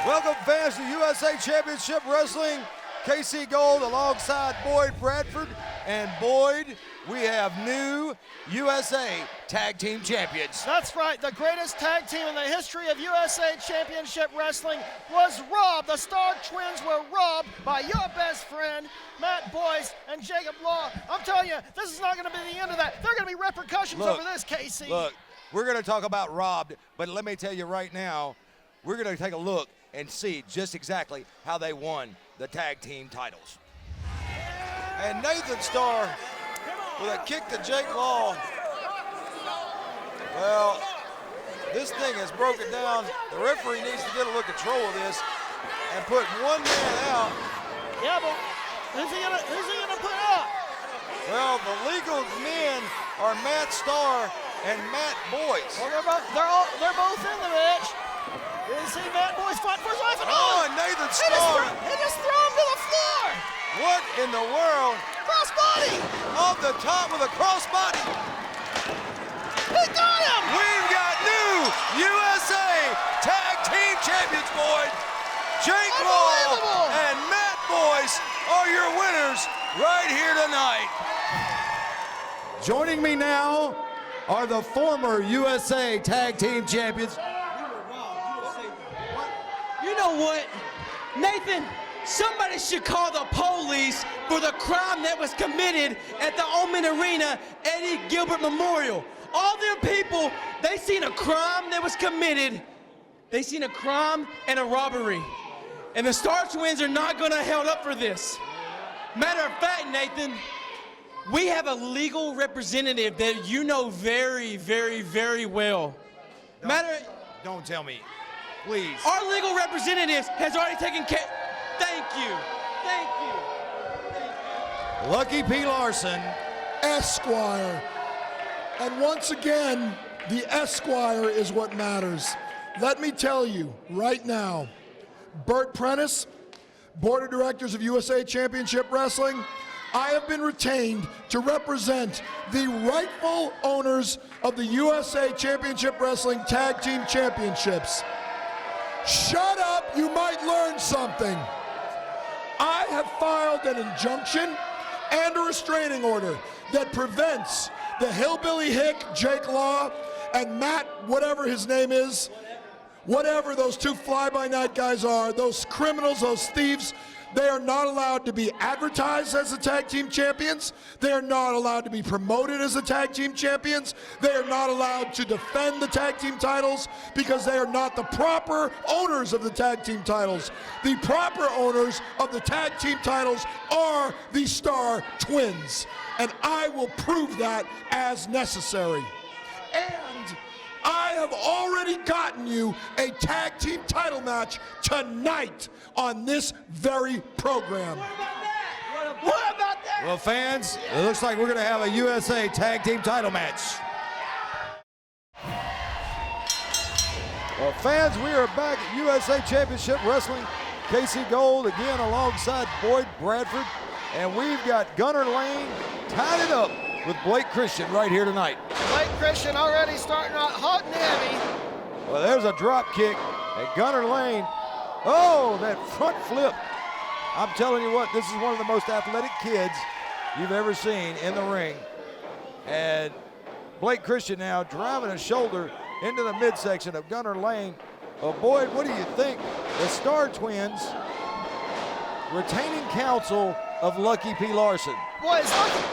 Welcome fans to USA Championship Wrestling. KC Gold alongside Boyd Bradford. And Boyd, we have new USA Tag Team Champions. That's right, the greatest tag team in the history of USA Championship Wrestling was robbed. The Starr twins were robbed by your best friend, Matt Boyce and Jacob Law. I'm telling you, this is not going to be the end of that. There are going to be repercussions over this, KC. Look, we're going to talk about robbed, but let me tell you right now, we're going to take a look and see just exactly how they won the tag team titles. And Nathan Starr with a kick to Jake Law. Well, this thing is broken down. The referee needs to get a little control of this and put one man out. Yeah, but who's he gonna put out? Well, the legal men are Matt Starr and Matt Boyce. Well, they're both in the match. You see Matt Boyce fight for his life and and Nathan Starr. He just threw him to the floor. What in the world? Crossbody. Off the top with a crossbody. He got him. We've got new USA Tag Team Champions, Boyd. Jake Law and Matt Boyce are your winners right here tonight. Joining me now are the former USA Tag Team Champions. You know what, Nathan? Somebody should call the police for the crime that was committed at the Omen Arena Eddie Gilbert Memorial. All them people, they seen a crime that was committed. They seen a crime and a robbery. And the Starr twins are not gonna held up for this. Matter of fact, Nathan, we have a legal representative that you know very, very, very well. Don't tell me, please. Our legal representative has already taken care. Thank you. Thank you. Thank you. Lucky P. Larson, Esquire. And once again, the Esquire is what matters. Let me tell you right now, Bert Prentice, Board of Directors of USA Championship Wrestling, I have been retained to represent the rightful owners of the USA Championship Wrestling Tag Team Championships. Shut up, you might learn something. I have filed an injunction and a restraining order that prevents the hillbilly hick, Jake Law, and Matt, whatever his name is, whatever those two fly-by-night guys are, those criminals, those thieves, they are not allowed to be advertised as the tag team champions. They are not allowed to be promoted as the tag team champions. They are not allowed to defend the tag team titles because they are not the proper owners of the tag team titles. The proper owners of the tag team titles are the Starr twins, and I will prove that as necessary. And I have already gotten you a tag team title match tonight on this very program. What about that? well, fans, it looks like we're going to have a USA Tag Team title match. Well, fans, we are back at USA Championship Wrestling. KC Gold again alongside Boyd Bradford. And we've got Gunner Lane tied it up with Blake Christian right here tonight. Blake Christian already starting out hot and heavy. Well, there's a drop kick and Gunner Lane. Oh, that front flip. I'm telling you what, this is one of the most athletic kids you've ever seen in the ring. And Blake Christian now driving a shoulder into the midsection of Gunner Lane. Oh, Boyd, what do you think? The Starr twins retaining counsel of Lucky P. Larson. Boy,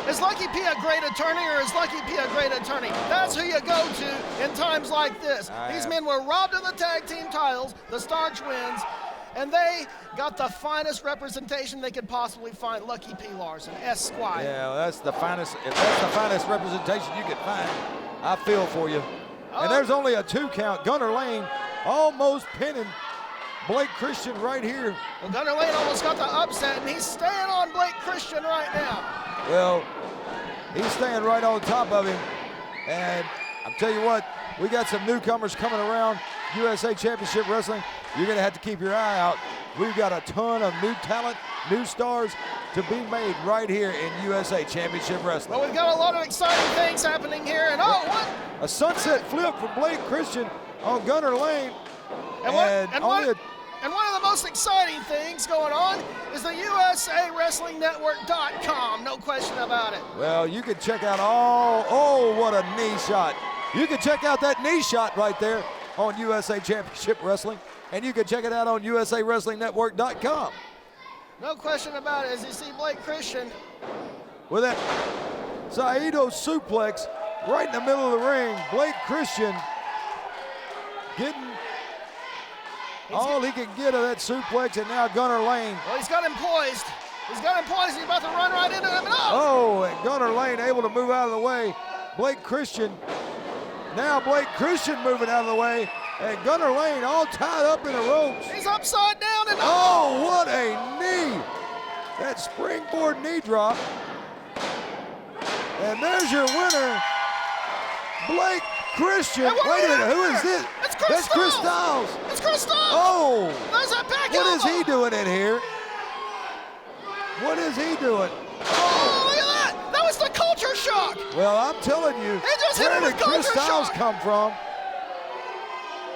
is Lucky P a great attorney or is Lucky P a great attorney? That's who you go to in times like this. These men were robbed of the tag team titles, the Starr twins, and they got the finest representation they could possibly find, Lucky P. Larson, Esquire. Yeah, well, that's the finest. If that's the finest representation you could find, I feel for you. And there's only a 2 count. Gunner Lane almost pinning Blake Christian right here. Well, Gunner Lane almost got the upset, and he's staying on Blake Christian right now. Well, he's staying right on top of him. And I'm telling you what, we got some newcomers coming around USA Championship Wrestling. You're going to have to keep your eye out. We've got a ton of new talent, new stars to be made right here in USA Championship Wrestling. Well, we've got a lot of exciting things happening here, and what? A sunset flip from Blake Christian on Gunner Lane. And And one of the most exciting things going on is the USAWrestlingNetwork.com, no question about it. Well, you can check out oh, what a knee shot. You can check out that knee shot right there on USA Championship Wrestling, and you can check it out on USAWrestlingNetwork.com. No question about it, as you see Blake Christian. With that Saito suplex right in the middle of the ring, Blake Christian getting all he can get of that suplex, and now Gunnar Lane. Well, he's got him poised. He's about to run right into him. Oh, and Gunnar Lane able to move out of the way. Blake Christian moving out of the way, and Gunnar Lane all tied up in the ropes. He's upside down and oh, what a knee! That springboard knee drop. And there's your winner, Blake Christian. Wait a minute, who is this? That's Chris Styles. It's Chris Styles. Oh, there's a back what elbow. is he doing in here? What is he doing? Oh, look at that! That was the culture shock. Well, I'm telling you, He just hit him where with did Chris culture Styles shock. come from?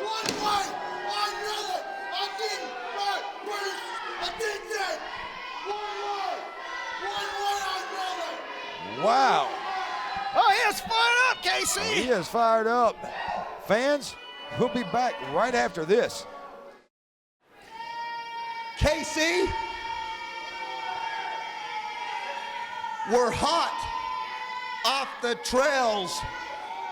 One way, another. I didn't write words. I did that. One way, another. Wow. Oh, he is fired up, KC. He is fired up. Fans, we'll be back right after this. KC, we're hot off the trails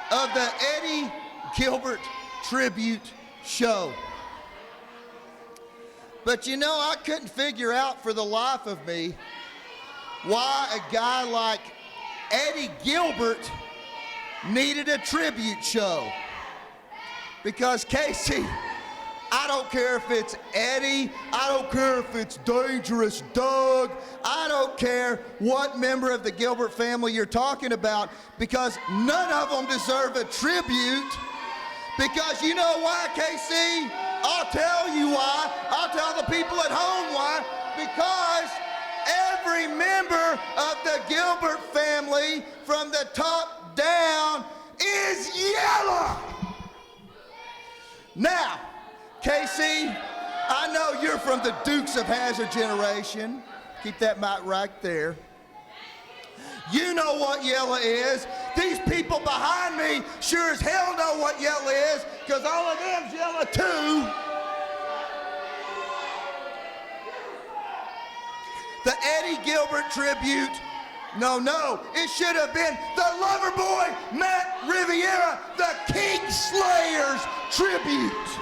of the Eddie Gilbert Tribute show. But you know, I couldn't figure out for the life of me why a guy like Eddie Gilbert needed a tribute show. Because Casey, I don't care if it's Eddie, I don't care if it's Dangerous Doug, I don't care what member of the Gilbert family you're talking about, because none of them deserve a tribute. Because you know why, KC? I'll tell you why. I'll tell the people at home why. Because every member of the Gilbert family from the top down is yellow. Now, KC, I know you're from the Dukes of Hazzard generation. Keep that mic right there. You know what yellow is. These people behind me sure as hell know what yellow is, because all of them's yellow too. The Eddie Gilbert tribute, no, it should have been the lover boy, Matt Riviera, the King Slayer's tribute.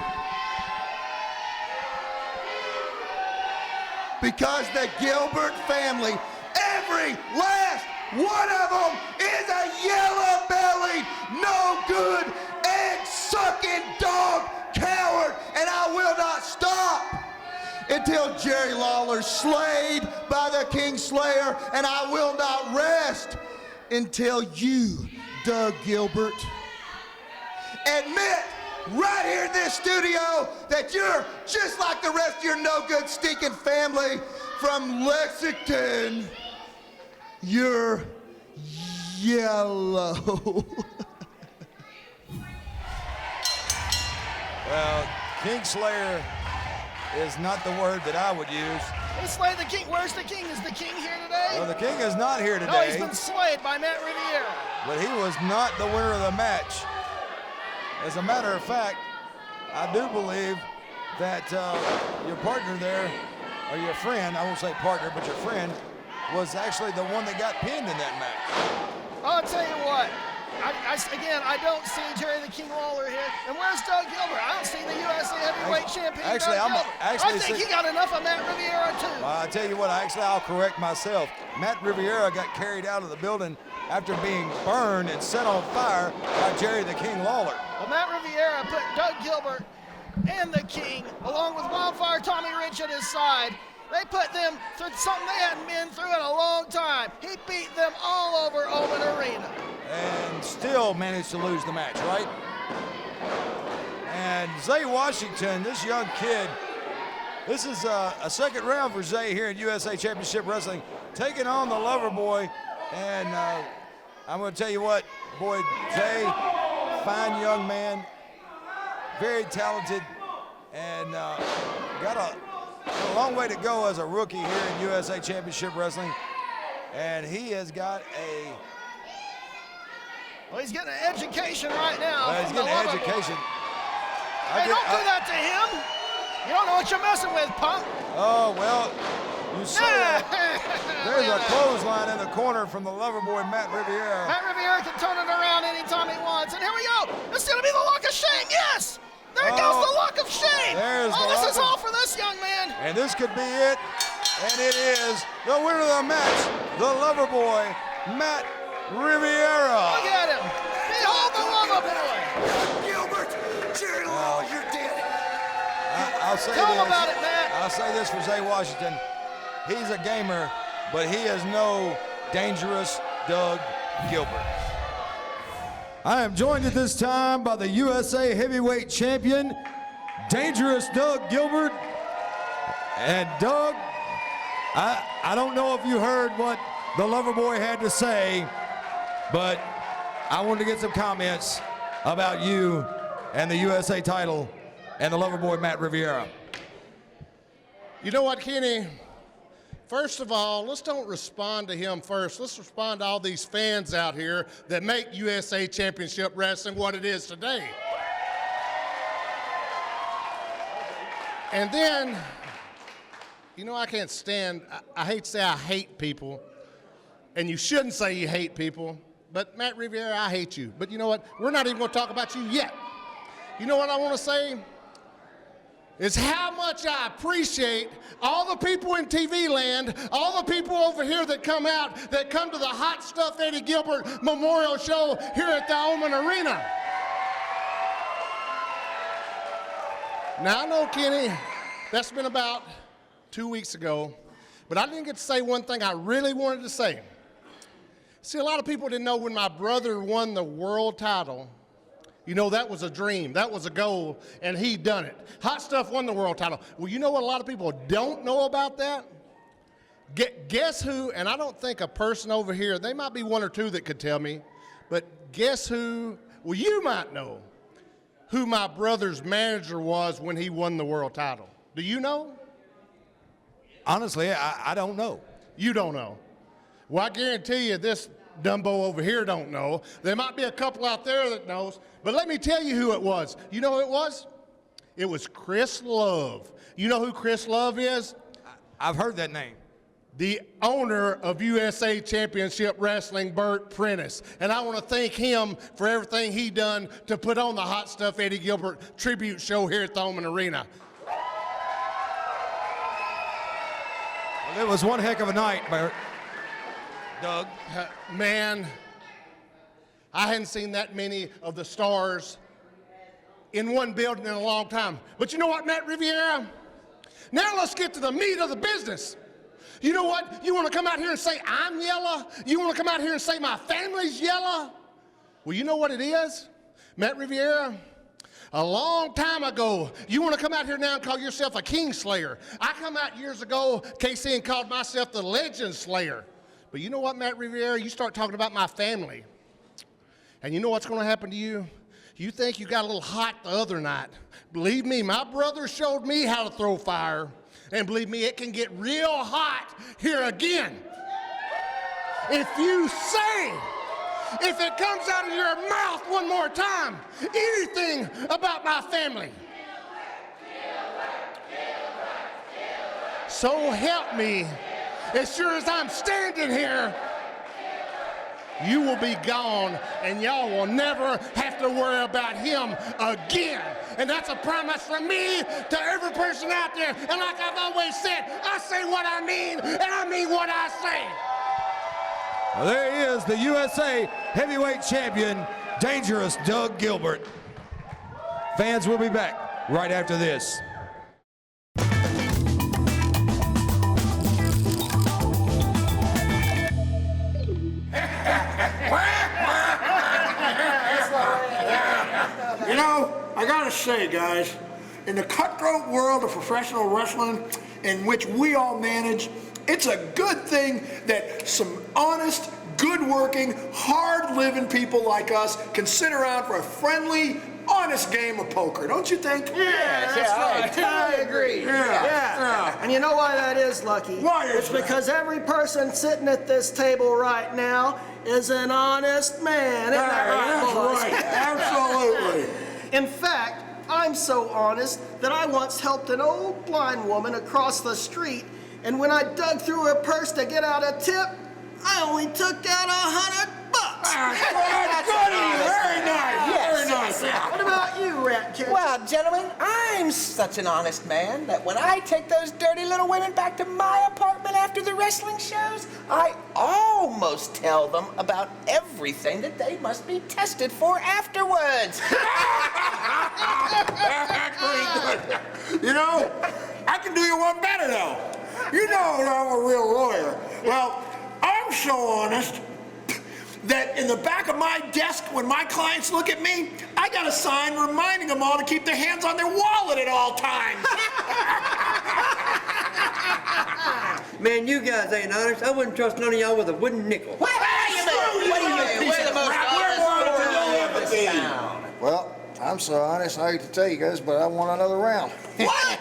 Because the Gilbert family, every last one of them is a yellow-bellied, no-good, egg-sucking dog coward, and I will not stop until Jerry Lawler's slayed by the King Slayer, and I will not rest until you, Doug Gilbert, admit right here in this studio that you're just like the rest of your no-good stinking family from Lexington. You're yellow. Well, King Slayer is not the word that I would use. He slayed the king. Where's the king? Is the king here today? Well, the King is not here today. No, he's been slayed by Matt Riviera. But he was not the winner of the match. As a matter of fact, I do believe that your partner there, or your friend, I won't say partner, but your friend, was actually the one that got pinned in that match. I'll tell you what. I don't see Jerry the King Lawler here. And where's Doug Gilbert? I don't see the USA Heavyweight Champion. Actually, Doug Gilbert. I think he got enough of Matt Riviera too. Well, I tell you what, I'll correct myself. Matt Riviera got carried out of the building after being burned and set on fire by Jerry the King Lawler. Well, Matt Riviera put Doug Gilbert and the King, along with Wildfire Tommy Rich at his side. They put them through something they hadn't been through in a long time. He beat them all over Open Arena. And still managed to lose the match, right? And Zay Washington, this young kid, this is a second round for Zay here in USA Championship Wrestling, taking on the Lover Boy. And I'm going to tell you what, boy, Zay, fine young man, very talented. and got a long way to go as a rookie here in USA Championship Wrestling. And he has got a... Well, he's getting an education right now. he's getting an education. Hey, don't do that to him. You don't know what you're messing with, punk. Oh, well, you say that. There's a clothesline in the corner from the lover boy, Matt Riviera. Matt Riviera can turn it around anytime he wants. And here we go. It's going to be the lock of shame. Yes. There goes the lock of shame. This is all for this young man. And this could be it. And it is the winner of the match, the lover boy, Matt Riviera. Look at him. Behold the lover boy. Gilbert, Jerry Law, you're dead. I'll say Tell this. him about it, Matt. I'll say this for Zay Washington. He's a gamer, but he is no dangerous Doug Gilbert. I am joined at this time by the USA Heavyweight Champion, Dangerous Doug Gilbert. And Doug, I don't know if you heard what the lover boy had to say, but I wanted to get some comments about you and the USA title and the lover boy, Matt Riviera. You know what, Kenny? First of all, let's don't respond to him first. Let's respond to all these fans out here that make USA Championship Wrestling what it is today. And then, you know, I can't stand, I hate to say I hate people, and you shouldn't say you hate people, but Matt Riviera, I hate you. But you know what? We're not even going to talk about you yet. You know what I want to say? Is how much I appreciate all the people in TV land, all the people over here that come out, that come to the Hot Stuff Eddie Gilbert Memorial Show here at the Oman Arena. Now, I know, Kenny, that's been about 2 weeks ago, but I didn't get to say one thing I really wanted to say. See, a lot of people didn't know when my brother won the world title. You know, that was a dream, that was a goal, and he done it. Hot Stuff won the world title. Well, you know what a lot of people don't know about that? Guess who, and I don't think a person over here, they might be one or two that could tell me, but guess who, well, you might know who my brother's manager was when he won the world title. Do you know? Honestly, I don't know. You don't know. Well, I guarantee you this Dumbo over here don't know. There might be a couple out there that knows, but let me tell you who it was. You know who it was? It was Chris Love. You know who Chris Love is? I've heard that name. The owner of USA Championship Wrestling, Bert Prentice. And I want to thank him for everything he done to put on the Hot Stuff Eddie Gilbert tribute show here at the Oman Arena. Well, it was one heck of a night, Bert. Doug. Man, I hadn't seen that many of the stars in one building in a long time. But you know what, Matt Riviera? Now let's get to the meat of the business. You know what? You want to come out here and say I'm yellow? You want to come out here and say my family's yellow? Well, you know what it is, Matt Riviera? A long time ago, you want to come out here now and call yourself a king slayer. I come out years ago, KC, and called myself the legend slayer. But you know what, Matt Riviera? You start talking about my family, and you know what's going to happen to you? You think you got a little hot the other night. Believe me, my brother showed me how to throw fire, and believe me, it can get real hot here again. If you say, if it comes out of your mouth one more time, anything about my family, so help me, as sure as I'm standing here, you will be gone, and y'all will never have to worry about him again. And that's a promise from me to every person out there. And like I've always said, I say what I mean, and I mean what I say. Well, there he is, the USA Heavyweight Champion, Dangerous Doug Gilbert. Fans will be back right after this. You know, I gotta say, guys, in the cutthroat world of professional wrestling in which we all manage, it's a good thing that some honest, good-working, hard-living people like us can sit around for a friendly honest game of poker, don't you think? I totally agree. Yeah. And you know why that is, Lucky? Why is It's that? because every person sitting at this table right now is an honest man. Isn't that right, boys? That's right. Absolutely. In fact, I'm so honest that I once helped an old blind woman across the street, and when I dug through her purse to get out a tip, I only took out $100. Very nice. Very nice. What about you, Ratcatcher? Well, gentlemen, I'm such an honest man that when I take those dirty little women back to my apartment after the wrestling shows, I almost tell them about everything that they must be tested for afterwards. You know, I can do you one better, though. You know that I'm a real lawyer. Well, I'm so honest that in the back of my desk, when my clients look at me, I got a sign reminding them all to keep their hands on their wallet at all times. Man, you guys ain't honest. I wouldn't trust none of y'all with a wooden nickel. What do you mean? We're the most honest in town. Well, I'm so honest, I hate to tell you guys, but I want another round. What?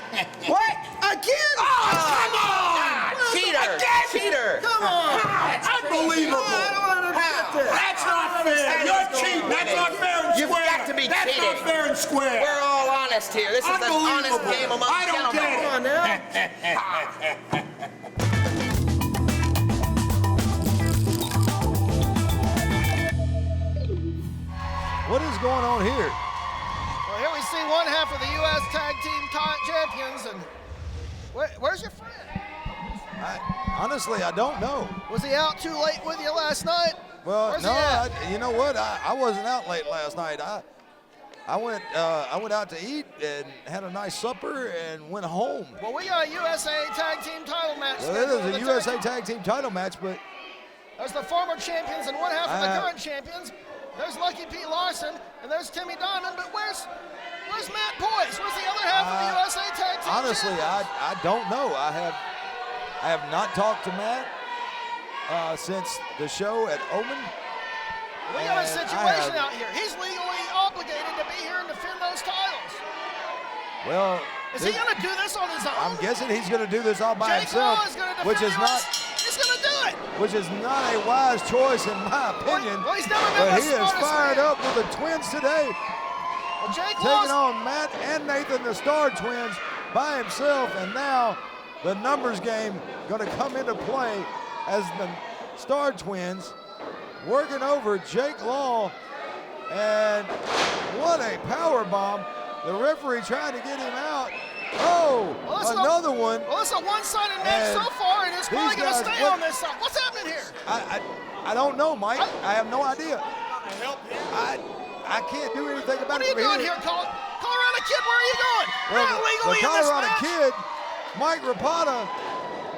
What? Again? Oh, come on! Cheater! Again? Cheater! Come on! Unbelievable! I don't understand this. That's not fair! You're cheating! That's not fair and You've square! got to be That's cheating. not fair and square! We're all honest here. This is an honest Unbelievable. game among I don't gentlemen. get it. Come on now. What is going on here? Well, here we see one half of the U.S. Tag Team Champions, and where's your friend? Honestly, I don't know. Was he out too late with you last night? Well, Where's no, he at? you know what? I wasn't out late last night. I went out to eat and had a nice supper and went home. Well, we got a USA Tag Team title match. Well, scheduled it for is the a USA Tag Team title match, but There's the former champions and one half of the current champions. There's Lucky P. Larson and there's Timmy Diamond, but where's Matt Boyce? Where's the other half of the USA Tag Team honestly, champions? I don't know. I have not talked to Matt since the show at Omen. We got a And situation out here. He's legally obligated to be here and defend those titles. Well, Is he going to do this on his own? I'm guessing he's going to do this all by Jake himself, Law is going to defend which is not He's going to do it. which is not a wise choice in my opinion. Well, he's never been But the he is smartest fired man. up with the twins today, Well, Jake taking Law's on Matt and Nathan, the Starr twins, by himself, and now the numbers game going to come into play as the Starr twins working over Jake Law, and what a power bomb. The referee trying to get him out. Oh, another one. Well, it's a one-sided match And so far, and it's probably these going to guys- stay on this side. What's happening here? I don't know, Mike. I have no idea. I can't do anything about What are it you from doing here. here, Colorado Kid? Where are you going? You're Well, not the legally in this Colorado match. Kid, Mike Rapata,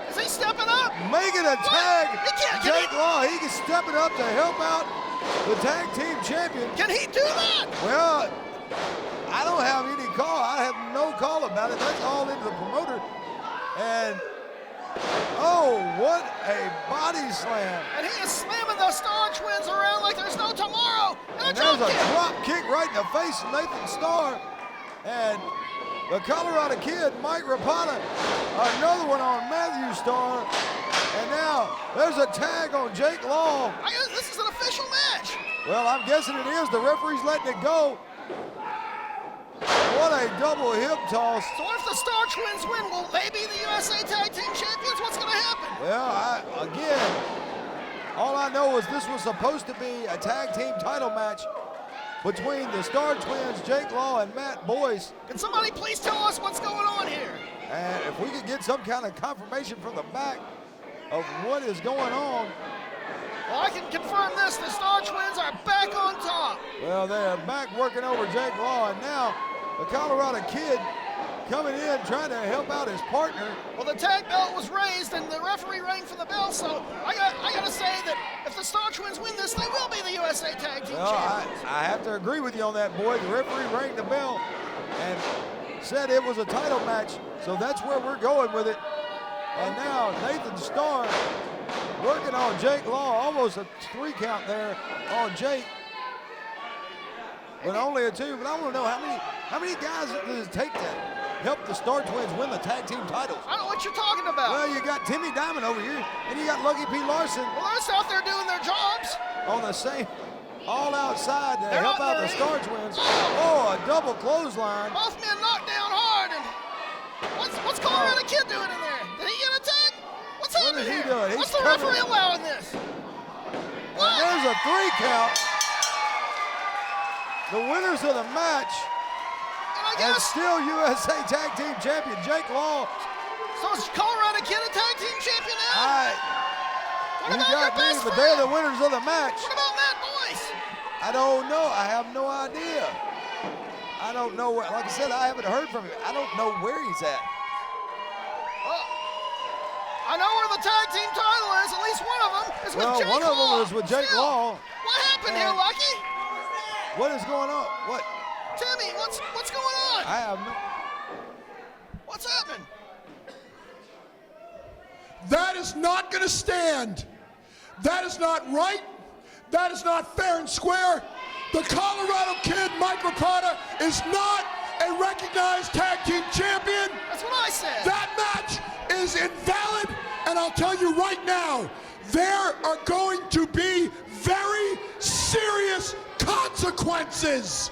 Is he stepping up? making a tag. He can't. Jake Law, he can step it up to help out the tag team champion. Can he do that? Well, I don't have any call. I have no call about it. That's all into the promoter. And, oh, what a body slam. And he is slamming the Starr twins around like there's no tomorrow. And there's a drop kick right in the face of Nathan Starr. And the Colorado Kid, Mike Rapata, another one on Matthew Starr. And now there's a tag on Jake Law. This is an official match. Well, I'm guessing it is. The referee's letting it go. What a double hip toss. So what if the Starr twins win? Will they be the USA Tag Team Champions? What's going to happen? Well, again, all I know is this was supposed to be a tag team title match between the Starr twins, Jake Law and Matt Boyce. Can somebody please tell us what's going on here? And if we could get some kind of confirmation from the back of what is going on. Well, I can confirm this. The Starr twins are back on top. Well, they're back working over Jake Law, and now the Colorado Kid coming in trying to help out his partner. Well, the tag belt was raised and the referee rang for the bell, so I got to say that if the Starr twins win this, they will be the USA Tag Team Well, Champions. I have to agree with you on that, boy. The referee rang the bell and said it was a title match, so that's where we're going with it. And now Nathan Starr working on Jake Law, almost a 3 count there on Jake. with only a 2. But I want to know how many guys does it take to help the Starr Twins win the tag team titles? I don't know what you're talking about. Well, you got Timmy Diamond over here, and you got Lucky P. Larson. Well, they're just out there doing their jobs. On the same, all outside to They're help out the Starr Twins. Oh, a double clothesline. Both men knocked down hard. And what's Colorado Kid doing in there? Did he get a tag? What's What happening is he here? doing? What's He's the referee covering. allowing this? And there's a 3 count. The winners of the match, And I and guess, still USA Tag Team Champion Jake Law. so is Colorado Kid a tag team champion now? What You about got your me, best but friend? they're the winners of the match. What about Matt Boyce? I don't know. I have no idea. I don't know where. Like I said, I haven't heard from him. I don't know where he's at. I know where the tag team title is. At least one of them is with Jake Law. One of them was with Jake Still, Law. What happened here, Lucky? What is going on? What? Timmy, what's going on? I have no. What's happened? That is not going to stand. That is not right. That is not fair and square. The Colorado Kid, Mike Ricotta, is not a recognized tag team champion. That's what I said. That match is invalid, and I'll tell you right now, there are going to be very serious consequences.